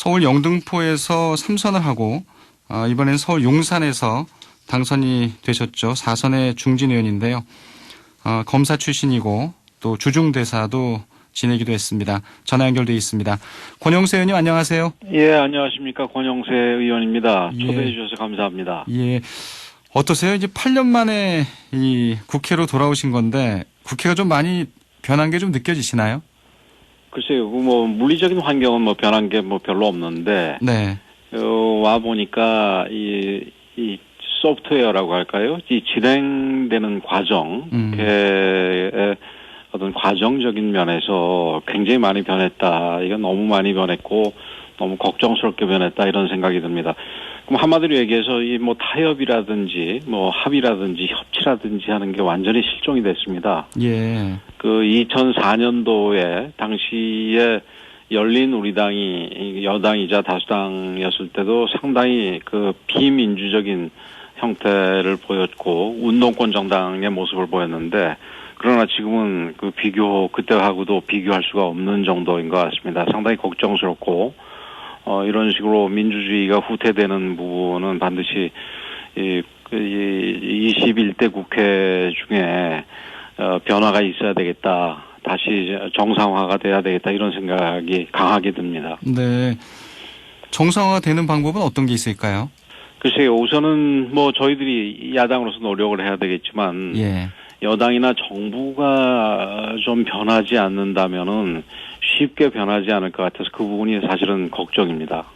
서울 영등포에서 3선을 하고 이번엔 서울 용산에서 당선이 되셨죠. 4선의 중진 의원인데요. 검사 출신이고 또 주중대사도 지내기도 했습니다. 전화 연결돼 있습니다. 권영세 의원님 안녕하세요. 예, 안녕하십니까. 권영세 의원입니다. 예. 초대해 주셔서 감사합니다. 예. 어떠세요? 이제 8년 만에 이 국회로 돌아오신 건데 국회가 좀 많이 변한 게 좀 느껴지시나요? 글쎄요, 뭐 물리적인 환경은 뭐 변한 게 뭐 별로 없는데 네. 와 보니까 이 소프트웨어라고 할까요? 이 진행되는 과정, 의 어떤 과정적인 면에서 굉장히 많이 변했다. 이건 너무 많이 변했고 너무 걱정스럽게 변했다 이런 생각이 듭니다. 그럼 한마디로 얘기해서 이 뭐 타협이라든지 뭐 합의라든지 협치라든지 하는 게 완전히 실종이 됐습니다. 예. 그 2004년도에 당시에 열린 우리당이 여당이자 다수당이었을 때도 상당히 그 비민주적인 형태를 보였고 운동권 정당의 모습을 보였는데 그러나 지금은 그 그때하고도 비교할 수가 없는 정도인 것 같습니다. 상당히 걱정스럽고 이런 식으로 민주주의가 후퇴되는 부분은 반드시 21대 국회 중에 변화가 있어야 되겠다. 다시 정상화가 돼야 되겠다. 이런 생각이 강하게 듭니다. 네. 정상화가 되는 방법은 어떤 게 있을까요? 글쎄요. 우선은 뭐 저희들이 야당으로서 노력을 해야 되겠지만 예. 여당이나 정부가 좀 변하지 않는다면은 쉽게 변하지 않을 것 같아서 그 부분이 사실은 걱정입니다.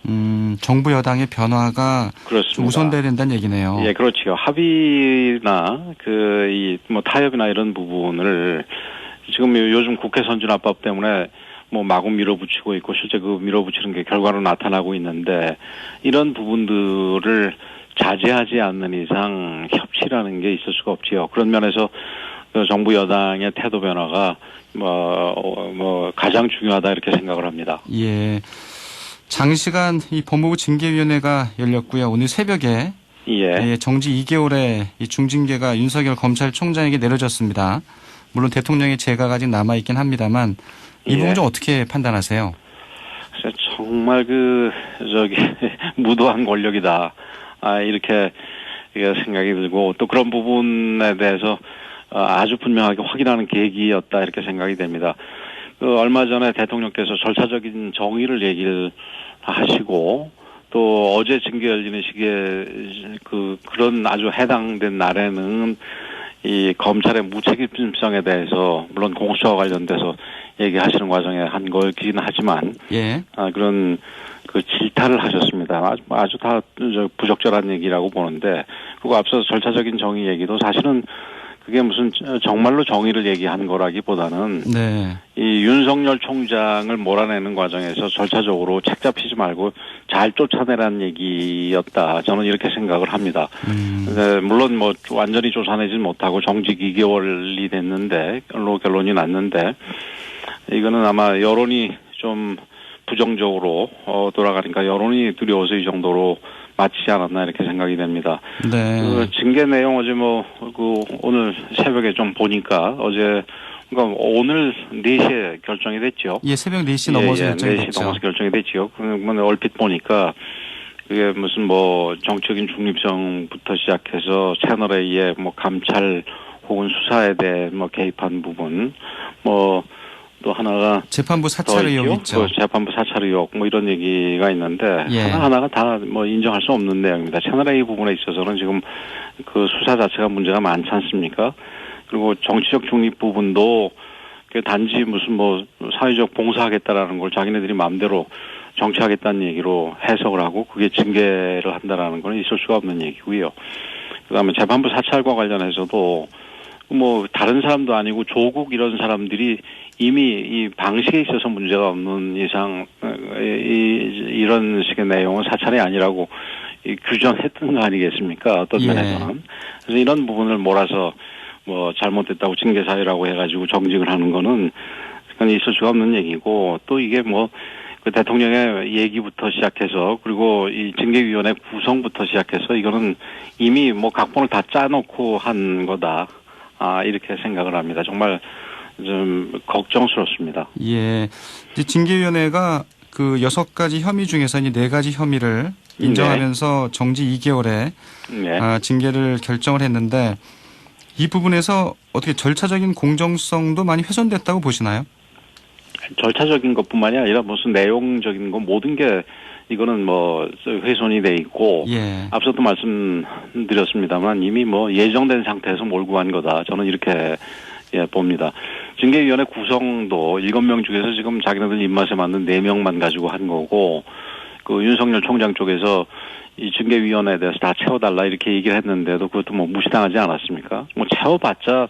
정부 여당의 변화가 그렇습니다. 좀 우선돼야 된다는 얘기네요. 예, 그렇죠. 합의나 뭐 타협이나 이런 부분을 지금 요즘 국회 선진화법 때문에 뭐 마구 밀어붙이고 있고 실제 그 밀어붙이는 게 결과로 나타나고 있는데 이런 부분들을 자제하지 않는 이상 협치라는 게 있을 수가 없지요. 그런 면에서 정부 여당의 태도 변화가 가장 중요하다 이렇게 생각을 합니다. 예. 장시간 이 법무부 징계위원회가 열렸고요. 오늘 새벽에 예. 정지 2개월의 이 중징계가 윤석열 검찰총장에게 내려졌습니다. 물론 대통령의 재가가 아직 남아있긴 합니다만 이 부분 좀 어떻게 판단하세요? 정말 무도한 권력이다. 이렇게 생각이 들고 또 그런 부분에 대해서 아주 분명하게 확인하는 계기였다 이렇게 생각이 됩니다. 얼마 전에 대통령께서 절차적인 정의를 얘기를 하시고 또 어제 징계 열리는 시기에 그런 아주 해당된 날에는 이 검찰의 무책임성에 대해서 물론 공수처와 관련돼서 얘기하시는 과정에 한 거긴 하지만 예. 그런 질타를 하셨습니다. 아주 다 부적절한 얘기라고 보는데 그리고 앞서서 절차적인 정의 얘기도 사실은 그게 무슨 정말로 정의를 얘기한 거라기보다는 네. 이 윤석열 총장을 몰아내는 과정에서 절차적으로 책 잡히지 말고 잘 쫓아내라는 얘기였다. 저는 이렇게 생각을 합니다. 물론 뭐 완전히 쫓아내진 못하고 정직 2개월이 됐는데 결론이 났는데 이거는 아마 여론이 좀 부정적으로 돌아가니까 여론이 두려워서 이 정도로 맞지 않았나 이렇게 생각이 됩니다. 네. 징계 내용 어제 오늘 새벽에 좀 보니까 그러니까 오늘 4시에 결정이 됐죠. 예, 새벽 4시 넘어서 결정이 4시 됐죠. 넘어서 결정이 됐죠. 그러면 얼핏 보니까 그게 무슨 뭐 정치적인 중립성부터 시작해서 채널 A의 뭐 감찰 혹은 수사에 대해 뭐 개입한 부분 또 하나가 재판부 사찰 의혹 있죠. 재판부 사찰 의혹 뭐 이런 얘기가 있는데 예. 하나하나가 다 뭐 인정할 수 없는 내용입니다. 채널 A 부분에 있어서는 지금 그 수사 자체가 문제가 많지 않습니까? 그리고 정치적 중립 부분도 단지 무슨 뭐 사회적 봉사하겠다라는 걸 자기네들이 마음대로 정치하겠다는 얘기로 해석을 하고 그게 징계를 한다라는 건 있을 수가 없는 얘기고요. 그다음에 재판부 사찰과 관련해서도 뭐 다른 사람도 아니고 조국 이런 사람들이 이미 이 방식에 있어서 문제가 없는 이상 이런 식의 내용은 사찰이 아니라고 규정했던 거 아니겠습니까? 어떤 면에서는. 그래서 이런 부분을 몰아서 뭐 잘못됐다고 징계 사유라고 해가지고 정직을 하는 거는 있을 수가 없는 얘기고 또 이게 뭐 그 대통령의 얘기부터 시작해서 그리고 이 징계위원회 구성부터 시작해서 이거는 이미 뭐 각본을 다 짜놓고 한 거다. 이렇게 생각을 합니다. 정말 좀 걱정스럽습니다. 예. 이제 징계위원회가 그 6가지 혐의 중에서 이 4가지 혐의를 인정하면서 정지 2개월에 네. 징계를 결정을 했는데 이 부분에서 어떻게 절차적인 공정성도 많이 훼손됐다고 보시나요? 절차적인 것뿐만이 아니라 무슨 내용적인 거 모든 게 이거는 뭐 훼손이 돼 있고 예. 앞서도 말씀드렸습니다만 이미 뭐 예정된 상태에서 몰고 간 거다. 저는 이렇게 봅니다. 징계위원회 구성도 7명 중에서 지금 자기네들 입맛에 맞는 4명만 가지고 한 거고 그 윤석열 총장 쪽에서 이 징계위원회에 대해서 다 채워달라 이렇게 얘기를 했는데도 그것도 뭐 무시당하지 않았습니까? 뭐 채워봤자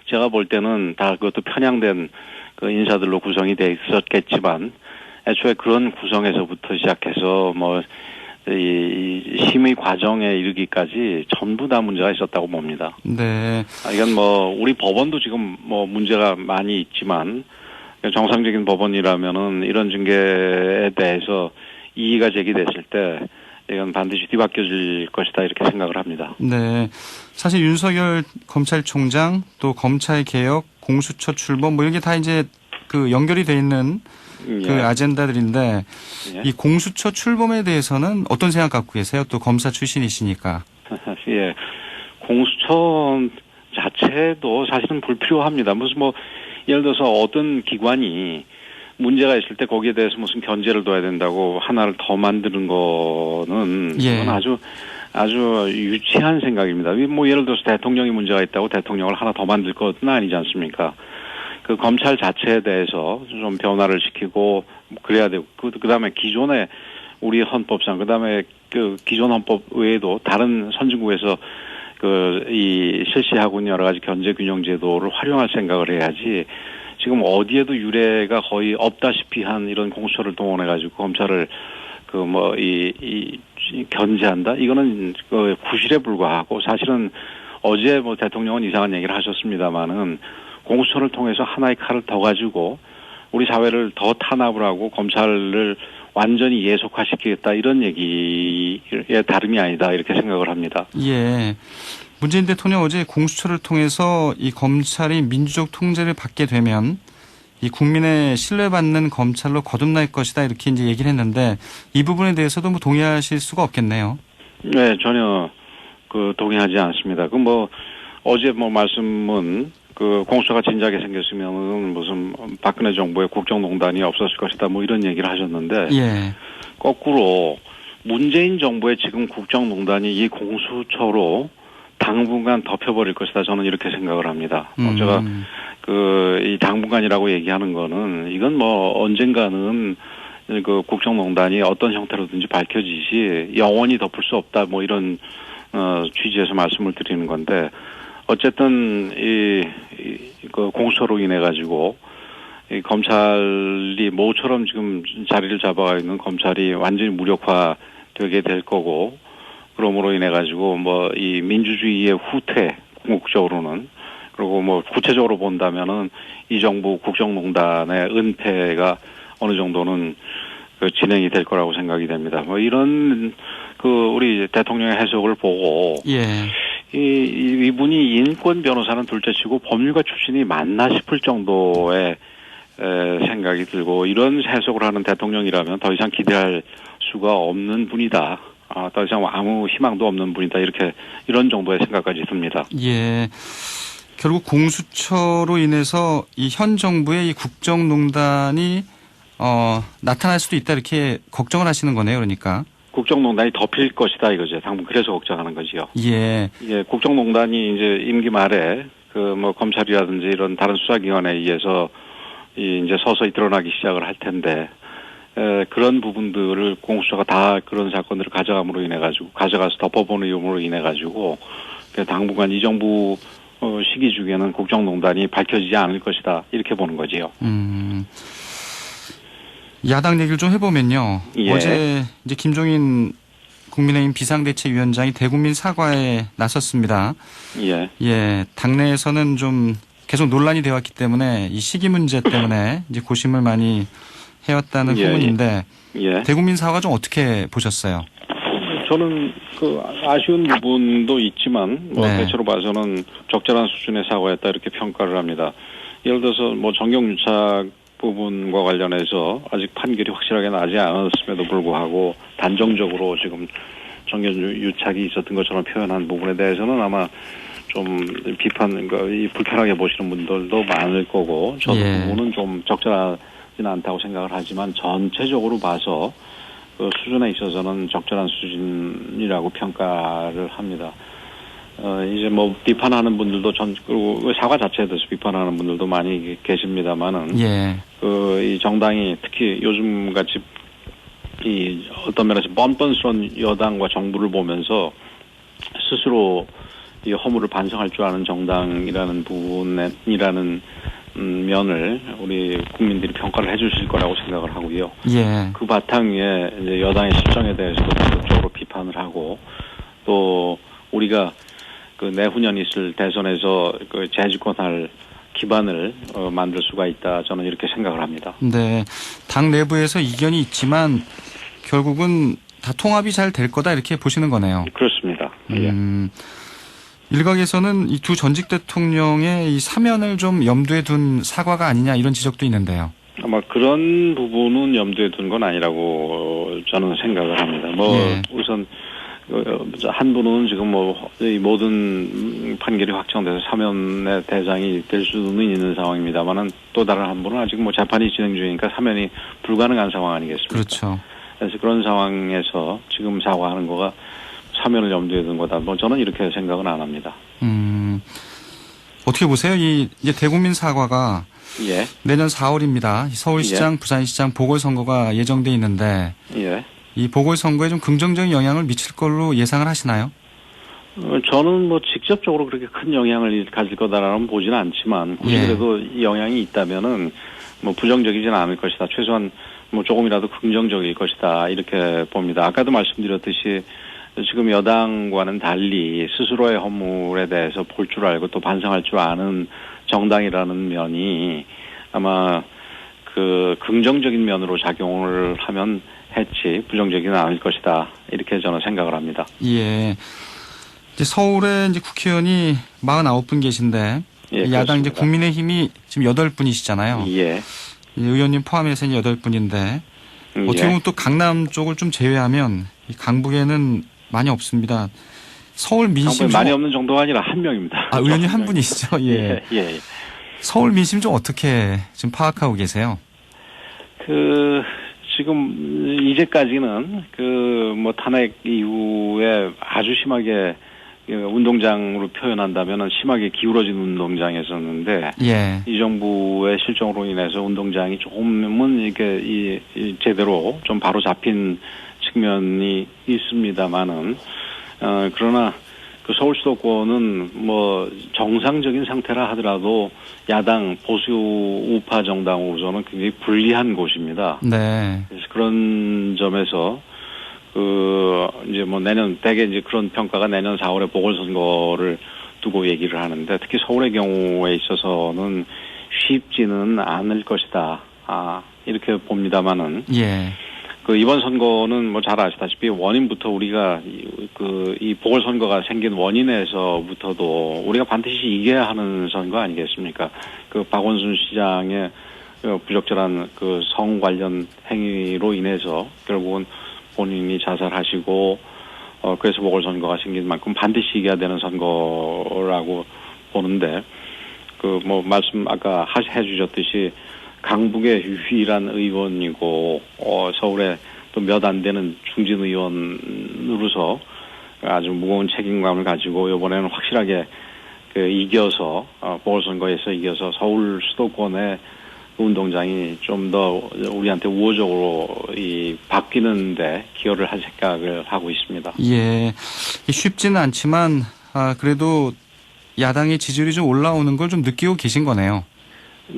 제가 볼 때는 다 그것도 편향된 그 인사들로 구성이 돼 있었겠지만 애초에 그런 구성에서부터 시작해서 뭐 이 심의 과정에 이르기까지 전부 다 문제가 있었다고 봅니다. 네. 이건 뭐 우리 법원도 지금 뭐 문제가 많이 있지만 정상적인 법원이라면은 이런 징계에 대해서 이의가 제기됐을 때 이건 반드시 뒤바뀌어질 것이다 이렇게 생각을 합니다. 네. 사실 윤석열 검찰총장 또 검찰 개혁, 공수처 출범 뭐 이게 다 이제 그 연결이 돼 있는 그 예. 아젠다들인데 예. 이 공수처 출범에 대해서는 어떤 생각 갖고 계세요? 또 검사 출신이시니까. 예. 공수처 자체도 사실은 불필요합니다. 무슨 뭐 예를 들어서 어떤 기관이 문제가 있을 때 거기에 대해서 무슨 견제를 둬야 된다고 하나를 더 만드는 거는 예. 그건 아주 유치한 생각입니다. 뭐 예를 들어서 대통령이 문제가 있다고 대통령을 하나 더 만들 것은 아니지 않습니까? 그 검찰 자체에 대해서 좀 변화를 시키고 그래야 되고 그다음에 기존의 우리 헌법상 그다음에 그 기존 헌법 외에도 다른 선진국에서 그 이 실시하고 있는 여러 가지 견제 균형 제도를 활용할 생각을 해야지 지금 어디에도 유례가 거의 없다시피 한 이런 공수처를 동원해 가지고 검찰을 그 뭐 이 견제한다 이거는 그 구실에 불과하고 사실은 어제 뭐 대통령은 이상한 얘기를 하셨습니다마는 공수처를 통해서 하나의 칼을 더 가지고 우리 사회를 더 탄압을 하고 검찰을 완전히 예속화시키겠다 이런 얘기의 다름이 아니다 이렇게 생각을 합니다. 예. 문재인 대통령 어제 공수처를 통해서 이 검찰이 민주적 통제를 받게 되면 이 국민의 신뢰받는 검찰로 거듭날 것이다 이렇게 이제 얘기를 했는데 이 부분에 대해서도 뭐 동의하실 수가 없겠네요. 네, 전혀 그 동의하지 않습니다. 그 뭐 어제 뭐 말씀은 그 공수처가 진작에 생겼으면은 무슨 박근혜 정부의 국정농단이 없었을 것이다 뭐 이런 얘기를 하셨는데 예. 거꾸로 문재인 정부의 지금 국정농단이 이 공수처로 당분간 덮여버릴 것이다 저는 이렇게 생각을 합니다. 제가 그 이 당분간이라고 얘기하는 거는 이건 뭐 언젠가는 그 국정농단이 어떤 형태로든지 밝혀지시 영원히 덮을 수 없다 뭐 이런 취지에서 말씀을 드리는 건데 어쨌든 그 공수처로 인해 가지고 이 검찰이 모처럼 지금 자리를 잡아가 있는 검찰이 완전히 무력화되게 될 거고 그러므로 인해 가지고 뭐 이 민주주의의 후퇴 궁극적으로는 그리고 뭐 구체적으로 본다면은 이 정부 국정농단의 은폐가 어느 정도는 그 진행이 될 거라고 생각이 됩니다. 뭐 이런 그 우리 대통령의 해석을 보고 예. 이분이 인권 변호사는 둘째치고 법률가 출신이 맞나 싶을 정도의 생각이 들고 이런 해석을 하는 대통령이라면 더 이상 기대할 수가 없는 분이다. 더 이상 아무 희망도 없는 분이다. 이런 정도의 생각까지 듭니다. 예. 결국 공수처로 인해서 이 현 정부의 이 국정농단이 나타날 수도 있다 이렇게 걱정을 하시는 거네요. 그러니까. 국정농단이 덮일 것이다 이거죠. 당분 그래서 걱정하는 거지요. 예. 예, 국정농단이 이제 임기 말에 그 뭐 검찰이라든지 이런 다른 수사기관에 의해서 이제 서서히 드러나기 시작을 할 텐데 그런 부분들을 공수처가 다 그런 사건들을 가져감으로 인해 가지고 가져가서 덮어보는 이유로 인해 가지고 당분간 이 정부 시기 중에는 국정농단이 밝혀지지 않을 것이다 이렇게 보는 거지요. 야당 얘기를 좀 해보면요. 예. 어제 이제 김종인 국민의힘 비상대책위원장이 대국민 사과에 나섰습니다. 예. 예, 당내에서는 좀 계속 논란이 되었기 때문에 이 시기 문제 때문에 이제 고심을 많이 해왔다는 예, 후문인데 예. 대국민 사과 좀 어떻게 보셨어요? 저는 그 아쉬운 부분도 있지만 뭐 네. 대체로 봐서는 적절한 수준의 사과였다 이렇게 평가를 합니다. 예를 들어서 뭐 정경유착 부분과 관련해서 아직 판결이 확실하게 나지 않았음에도 불구하고 단정적으로 지금 정견 유착이 있었던 것처럼 표현한 부분에 대해서는 아마 좀 이 불편하게 보시는 분들도 많을 거고 저도 예. 그 부분은 좀 적절하지는 않다고 생각을 하지만 전체적으로 봐서 그 수준에 있어서는 적절한 수준이라고 평가를 합니다. 이제 뭐 비판하는 분들도 그리고 사과 자체에 대해서 비판하는 분들도 많이 계십니다만은 예. 이 정당이 특히 요즘 같이 이 어떤 면에서 뻔뻔스러운 여당과 정부를 보면서 스스로 이 허물을 반성할 줄 아는 정당이라는 부분이라는 면을 우리 국민들이 평가를 해주실 거라고 생각을 하고요. 예. 그 바탕 위에 이제 여당의 실정에 대해서도 적극적으로 비판을 하고 또 우리가 그 내후년 있을 대선에서 그 재집권할 기반을 만들 수가 있다. 저는 이렇게 생각을 합니다. 네. 당 내부에서 이견이 있지만 결국은 다 통합이 잘 될 거다 이렇게 보시는 거네요. 그렇습니다. 예. 일각에서는 이 두 전직 대통령의 이 사면을 좀 염두에 둔 사과가 아니냐 이런 지적도 있는데요. 아마 그런 부분은 염두에 둔 건 아니라고 저는 생각을 합니다. 예. 우선 한 분은 지금 이 모든 판결이 확정돼서 사면의 대상이 될 수는 있는 상황입니다만은 또 다른 한 분은 아직 재판이 진행 중이니까 사면이 불가능한 상황 아니겠습니까? 그렇죠. 그래서 그런 상황에서 지금 사과하는 거가 사면을 염두에 둔 거다. 저는 이렇게 생각은 안 합니다. 어떻게 보세요? 이제 대국민 사과가 예. 내년 4월입니다. 서울시장, 예. 부산시장 보궐선거가 예정돼 있는데 예. 이 보궐선거에 좀 긍정적인 영향을 미칠 걸로 예상을 하시나요? 저는 직접적으로 그렇게 큰 영향을 가질 거다라는 보지는 않지만 굳이 예. 그래도 이 영향이 있다면은 부정적이지는 않을 것이다. 최소한 조금이라도 긍정적일 것이다. 이렇게 봅니다. 아까도 말씀드렸듯이 지금 여당과는 달리 스스로의 허물에 대해서 볼 줄 알고 또 반성할 줄 아는 정당이라는 면이 아마 그 긍정적인 면으로 작용을 하면 했지 부정적이는 않을 것이다. 이렇게 저는 생각을 합니다. 예. 이제 서울에 이제 국회의원이 49분 계신데 예, 야당 이제 그렇습니다. 국민의힘이 지금 8분이시잖아요. 예. 의원님 포함해서 이제 8분인데 어떻게 예. 보면 또 강남 쪽을 좀 제외하면 이 강북에는 많이 없습니다. 서울 민심 좀 많이 없는 정도가 아니라 한 명입니다. 의원님 한 분이시죠? 예. 예. 예. 서울 민심 좀 어떻게 지금 파악하고 계세요? 지금 이제까지는 탄핵 이후에 아주 심하게 운동장으로 표현한다면은 심하게 기울어진 운동장이었었는데 예. 이 정부의 실정으로 인해서 운동장이 조금은 이렇게 제대로 좀 바로 잡힌 측면이 있습니다만은 그러나 그 서울 수도권은 정상적인 상태라 하더라도 야당 보수 우파 정당으로서는 굉장히 불리한 곳입니다. 네. 그래서 그런 점에서 대개 그런 평가가 내년 4월에 보궐선거를 두고 얘기를 하는데 특히 서울의 경우에 있어서는 쉽지는 않을 것이다. 이렇게 봅니다만은. 예. 이번 선거는 잘 아시다시피 원인부터 우리가 이 보궐선거가 생긴 원인에서부터도 우리가 반드시 이겨야 하는 선거 아니겠습니까? 박원순 시장의 부적절한 성 관련 행위로 인해서 결국은 본인이 자살하시고 그래서 보궐선거가 생긴 만큼 반드시 이겨야 되는 선거라고 보는데 말씀 아까 해주셨듯이 강북의 유일한 의원이고 서울에 또 몇 안 되는 중진 의원으로서 아주 무거운 책임감을 가지고 이번에는 확실하게 이겨서 보궐선거에서 이겨서 서울 수도권의 운동장이 좀 더 우리한테 우호적으로 바뀌는데 기여를 할 생각을 하고 있습니다. 예, 쉽지는 않지만 그래도 야당의 지지율이 좀 올라오는 걸 좀 느끼고 계신 거네요.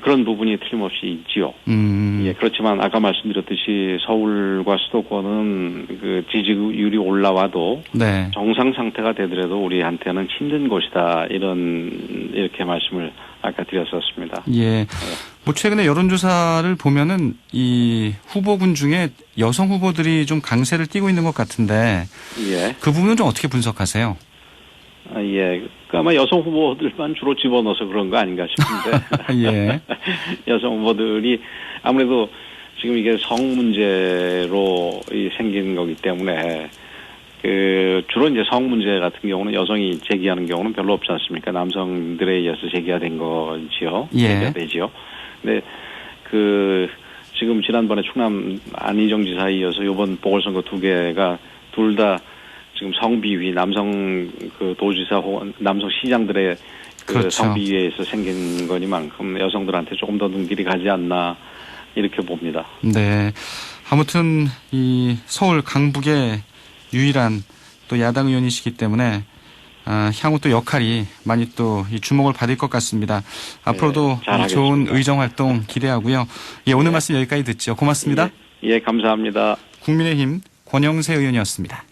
그런 부분이 틀림없이 있지요. 예, 그렇지만 아까 말씀드렸듯이 서울과 수도권은 지지율이 올라와도 네. 정상 상태가 되더라도 우리한테는 힘든 곳이다. 이렇게 말씀을 아까 드렸었습니다. 예. 최근에 여론조사를 보면은 이 후보군 중에 여성 후보들이 좀 강세를 띠고 있는 것 같은데 예. 그 부분은 좀 어떻게 분석하세요? 예. 그 아마 여성 후보들만 주로 집어넣어서 그런 거 아닌가 싶은데. 예. 여성 후보들이 아무래도 지금 이게 성 문제로 생긴 거기 때문에 주로 이제 성 문제 같은 경우는 여성이 제기하는 경우는 별로 없지 않습니까? 남성들에 의해서 제기가 된 거지요. 예. 제기가 되지요. 근데 지금 지난번에 충남 안희정 지사에 이어서 이번 보궐선거 두 개가 둘 다 지금 성비위 남성 도지사 혹은 남성 시장들의 그렇죠. 성비위에서 생긴 거니만큼 여성들한테 조금 더 눈길이 가지 않나 이렇게 봅니다. 네. 아무튼 이 서울 강북의 유일한 또 야당 의원이시기 때문에 향후 또 역할이 많이 또 이 주목을 받을 것 같습니다. 앞으로도 잘하겠습니다. 좋은 의정 활동 기대하고요. 예, 오늘 말씀 여기까지 듣죠. 고맙습니다. 예, 감사합니다. 국민의힘 권영세 의원이었습니다.